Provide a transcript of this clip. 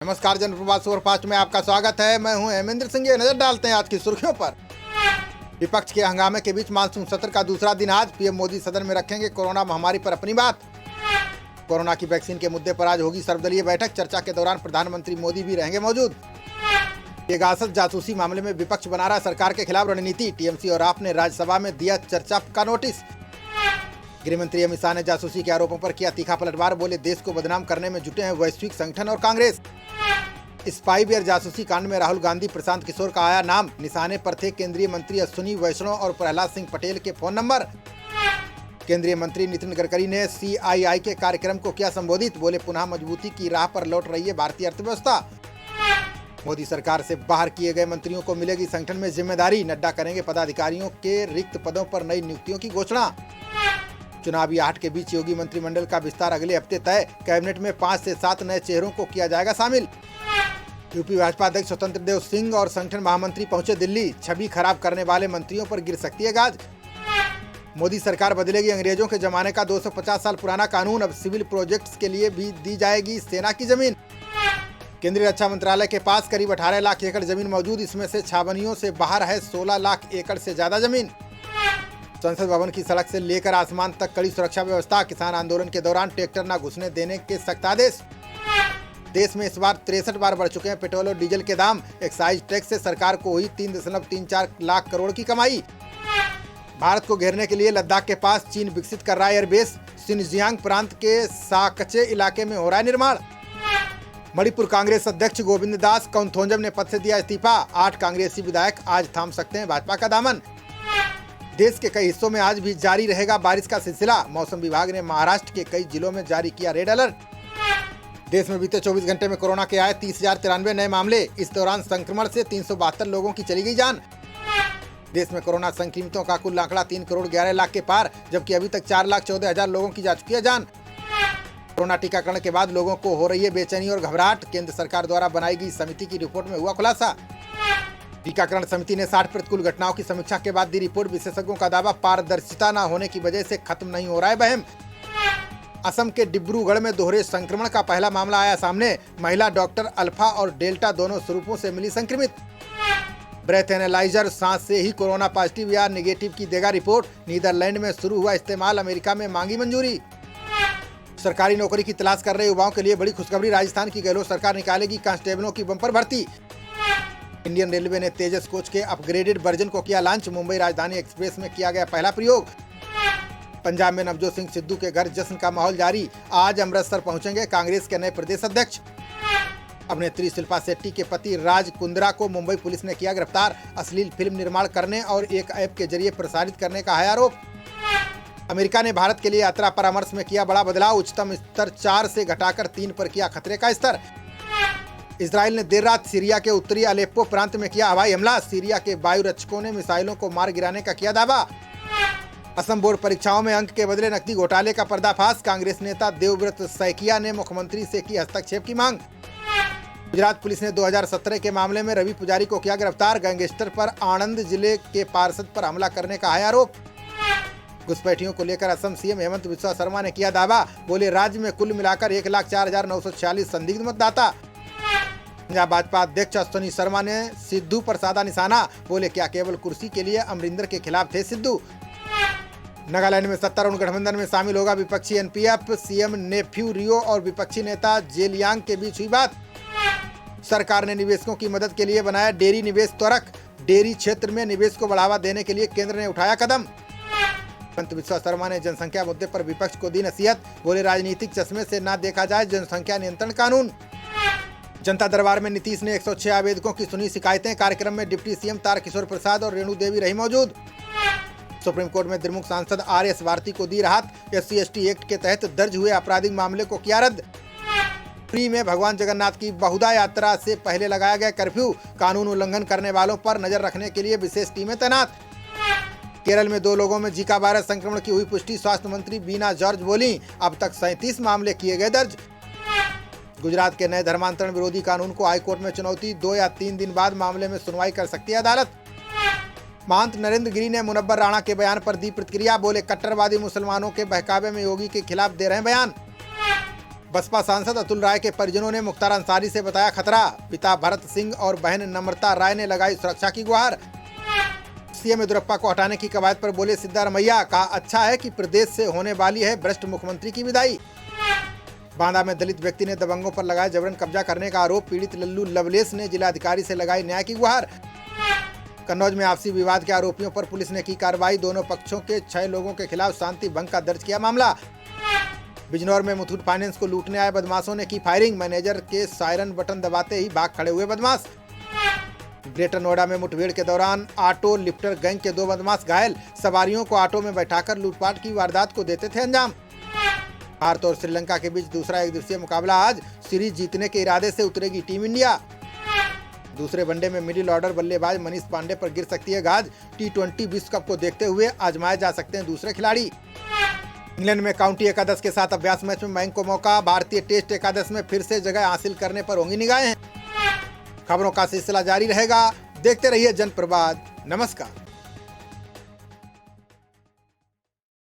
नमस्कार, जनप्रवाद सुपरफास्ट में आपका स्वागत है। मैं हूं हेमेंद्र सिंह। नजर डालते हैं आज की सुर्खियों पर। विपक्ष के हंगामे के बीच मानसून सत्र का दूसरा दिन आज पीएम मोदी सदन में रखेंगे कोरोना महामारी पर अपनी बात। कोरोना की वैक्सीन के मुद्दे पर आज होगी सर्वदलीय बैठक। चर्चा के दौरान प्रधानमंत्री मोदी भी रहेंगे मौजूद। पेगासस जासूसी मामले में विपक्ष बना रहा सरकार के खिलाफ रणनीति। टीएमसी और आप ने राज्यसभा में दिया चर्चा का नोटिस। गृहमंत्री अमित शाह ने जासूसी के आरोपों पर किया तीखा पलटवार। बोले, देश को बदनाम करने में जुटे हैं वैश्विक संगठन और कांग्रेस। स्पाईवेयर जासूसी कांड में राहुल गांधी, प्रशांत किशोर का आया नाम। निशाने पर थे केंद्रीय मंत्री अश्विनी वैष्णव और प्रहलाद सिंह पटेल के फोन नंबर। केंद्रीय मंत्री नितिन गडकरी ने सीआईआई के कार्यक्रम को किया संबोधित। बोले, पुनः मजबूती की राह पर लौट रही है भारतीय अर्थव्यवस्था। मोदी सरकार से बाहर किए गए मंत्रियों को मिलेगी संगठन में जिम्मेदारी। नड्डा करेंगे पदाधिकारियों के रिक्त पदों पर नई नियुक्तियों की घोषणा। चुनावी आहट के बीच योगी मंत्रिमंडल का विस्तार अगले हफ्ते तय। कैबिनेट में 5 से 7 नए चेहरों को किया जाएगा शामिल। यूपी भाजपा अध्यक्ष स्वतंत्र देव सिंह और संगठन महामंत्री पहुंचे दिल्ली। छवि खराब करने वाले मंत्रियों पर गिर सकती है गाज। मोदी सरकार बदलेगी अंग्रेजों के जमाने का 250 साल पुराना कानून। अब सिविल प्रोजेक्ट्स के लिए भी दी जाएगी सेना की जमीन। केंद्रीय रक्षा मंत्रालय के पास करीब 18 लाख एकड़ जमीन मौजूद। इसमें से छावनियों से बाहर है 16 लाख एकड़ से ज्यादा जमीन। संसद भवन की सड़क से लेकर आसमान तक कड़ी सुरक्षा व्यवस्था। किसान आंदोलन के दौरान ट्रैक्टर न घुसने देने के सख्त आदेश। देश में इस बार 63 बार बढ़ चुके हैं पेट्रोल और डीजल के दाम। एक्साइज टैक्स से सरकार को हुई 3.34 लाख करोड़ की कमाई। भारत को घेरने के लिए लद्दाख के पास चीन विकसित कर रहा है एयरबेस। शिनजियांग प्रांत के साकचे इलाके में हो रहा है निर्माण। मणिपुर कांग्रेस अध्यक्ष गोविंद दास कौंथोंजम ने पद से दिया इस्तीफा। 8 कांग्रेसी विधायक आज थाम सकते हैं भाजपा का दामन। देश के कई हिस्सों में आज भी जारी रहेगा बारिश का सिलसिला। मौसम विभाग ने महाराष्ट्र के कई जिलों में जारी किया रेड अलर्ट। देश में बीते 24 घंटे में कोरोना के आए 30,093 नए मामले। इस दौरान संक्रमण से 372 लोगों की चली गई जान। देश में कोरोना संक्रमितों का कुल आंकड़ा 3 करोड़ 11 लाख के पार, जबकि अभी तक 4,14,000 लोगों की जा चुकी है जान। कोरोना टीकाकरण के बाद लोगों को हो रही है बेचैनी और घबराहट। केंद्र सरकार द्वारा बनाई गई समिति की रिपोर्ट में हुआ खुलासा। टीकाकरण समिति ने 60 प्रतिकूल घटनाओं की समीक्षा के बाद दी रिपोर्ट। विशेषज्ञों का दावा, पारदर्शिता न होने की वजह से खत्म नहीं हो रहा है वहम। असम के डिब्रूगढ़ में दोहरे संक्रमण का पहला मामला आया सामने। महिला डॉक्टर अल्फा और डेल्टा दोनों स्वरूपों से मिली संक्रमित। ब्रेथ एनालाइजर सांस से ही कोरोना पॉजिटिव या नेगेटिव की देगा रिपोर्ट। नीदरलैंड में शुरू हुआ इस्तेमाल, अमेरिका में मांगी मंजूरी। सरकारी नौकरी की तलाश कर रहे युवाओं के लिए बड़ी खुशखबरी। राजस्थान की गहलोत सरकार निकालेगी कांस्टेबलों की बम्पर भर्ती। इंडियन रेलवे ने तेजस कोच के अपग्रेडेड वर्जन को किया लॉन्च। मुंबई राजधानी एक्सप्रेस में किया गया पहला प्रयोग। पंजाब में नवजोत सिंह सिद्धू के घर जश्न का माहौल जारी। आज अमृतसर पहुंचेंगे कांग्रेस के नए प्रदेश अध्यक्ष। अभिनेत्री शिल्पा शेट्टी के पति राज कुंद्रा को मुंबई पुलिस ने किया गिरफ्तार। अश्लील फिल्म निर्माण करने और एक ऐप के जरिए प्रसारित करने का है आरोप। अमेरिका ने भारत के लिए यात्रा परामर्श में किया बड़ा बदलाव। उच्चतम स्तर 4 से घटाकर 3 पर किया खतरे का स्तर। इजराइल ने देर रात सीरिया के उत्तरी अलेप्पो प्रांत में किया हवाई हमला। सीरिया के वायु रक्षकों ने मिसाइलों को मार गिराने का किया दावा। असम बोर्ड परीक्षाओं में अंक के बदले नकदी घोटाले का पर्दाफाश। कांग्रेस नेता देवव्रत सैकिया ने मुख्यमंत्री से की हस्तक्षेप की मांग। गुजरात पुलिस ने 2017 के मामले में रवि पुजारी को किया गिरफ्तार। गैंगस्टर पर आणंद जिले के पार्षद पर हमला करने का है आरोप। घुसपैठियों को लेकर असम सीएम हेमंत बिस्वा शर्मा ने किया दावा। बोले, राज्य में कुल मिलाकर 1,04,946 संदिग्ध मतदाता। पंजाब भाजपा अध्यक्ष अश्विनी शर्मा ने सिद्धू पर साधा निशाना। बोले, क्या केवल कुर्सी के लिए अमरिंदर के खिलाफ थे सिद्धू। नागालैंड में सत्तारूढ़ गठबंधन में शामिल होगा विपक्षी एनपीएफ। सीएम नेफ्यू रियो और विपक्षी नेता जेलियांग के बीच हुई बात। सरकार ने निवेशकों की मदद के लिए बनाया डेयरी निवेश त्वरक। डेयरी क्षेत्र में निवेश को बढ़ावा देने के लिए केंद्र ने उठाया कदम। हेमंत बिस्वा शर्मा ने जनसंख्या मुद्दे पर विपक्ष को दी नसीहत। बोले, राजनीतिक चश्मे से ना देखा जाए जनसंख्या नियंत्रण कानून। जनता दरबार में नीतीश ने 106 आवेदकों की सुनी शिकायतें। कार्यक्रम में डिप्टी सीएम तारकिशोर प्रसाद और रेणु देवी रही मौजूद। सुप्रीम कोर्ट में द्विमुख सांसद आर.एस. भारती को दी राहत। SC/ST एक्ट के तहत दर्ज हुए आपराधिक मामले को किया रद्द। पुरी में भगवान जगन्नाथ की बहुधा यात्रा से पहले लगाया गया कर्फ्यू। कानून उल्लंघन करने वालों पर नजर रखने के लिए विशेष टीमें तैनात। केरल में 2 लोगों में जीका वायरस संक्रमण की हुई पुष्टि। स्वास्थ्य मंत्री बीना जॉर्ज बोली, अब तक 37 मामले किए गए दर्ज। गुजरात के नए धर्मांतरण विरोधी कानून को हाईकोर्ट में चुनौती। 2 या 3 दिन बाद मामले में सुनवाई कर सकती है अदालत। महंत नरेंद्र गिरी ने मुनव्वर राणा के बयान पर दी प्रतिक्रिया। बोले, कट्टरवादी मुसलमानों के बहकावे में योगी के खिलाफ दे रहे हैं बयान। बसपा सांसद अतुल राय के परिजनों ने मुख्तार अंसारी से बताया खतरा। पिता भरत सिंह और बहन नम्रता राय ने लगाई सुरक्षा की गुहार। सीएम येदियुरप्पा को हटाने की कवायद पर बोले सिद्धारमैया, कहा अच्छा है कि प्रदेश से होने वाली है भ्रष्ट मुख्यमंत्री की विदाई। बांदा में दलित व्यक्ति ने दबंगों पर लगाया जबरन कब्जा करने का आरोप। पीड़ित लल्लू लवलेश ने जिलाधिकारी से लगाई न्याय की गुहार। कन्नौज में आपसी विवाद के आरोपियों पर पुलिस ने की कार्रवाई। दोनों पक्षों के 6 लोगों के खिलाफ शांति भंग का दर्ज किया मामला। बिजनौर में मुथूट फाइनेंस को लूटने आए बदमाशों ने की फायरिंग। मैनेजर के सायरन बटन दबाते ही भाग खड़े हुए बदमाश। ग्रेटर नोएडा में मुठभेड़ के दौरान ऑटो लिफ्टर गैंग के 2 बदमाश घायल। सवारियों को ऑटो में बैठाकर लूटपाट की वारदात को देते थे अंजाम। भारत और श्रीलंका के बीच दूसरा एक दिवसीय मुकाबला आज। सीरीज जीतने के इरादे से उतरेगी टीम इंडिया। दूसरे वनडे में मिडिल ऑर्डर बल्लेबाज मनीष पांडे पर गिर सकती है गाज। T20 विश्व कप को देखते हुए आजमाए जा सकते हैं दूसरे खिलाड़ी। इंग्लैंड में काउंटी एकादश के साथ अभ्यास मैच में मयंक को मौका। भारतीय टेस्ट एकादश में फिर से जगह हासिल करने पर होंगी निगाहें। खबरों का सिलसिला जारी रहेगा। देखते रहिए जनप्रवाद। नमस्कार।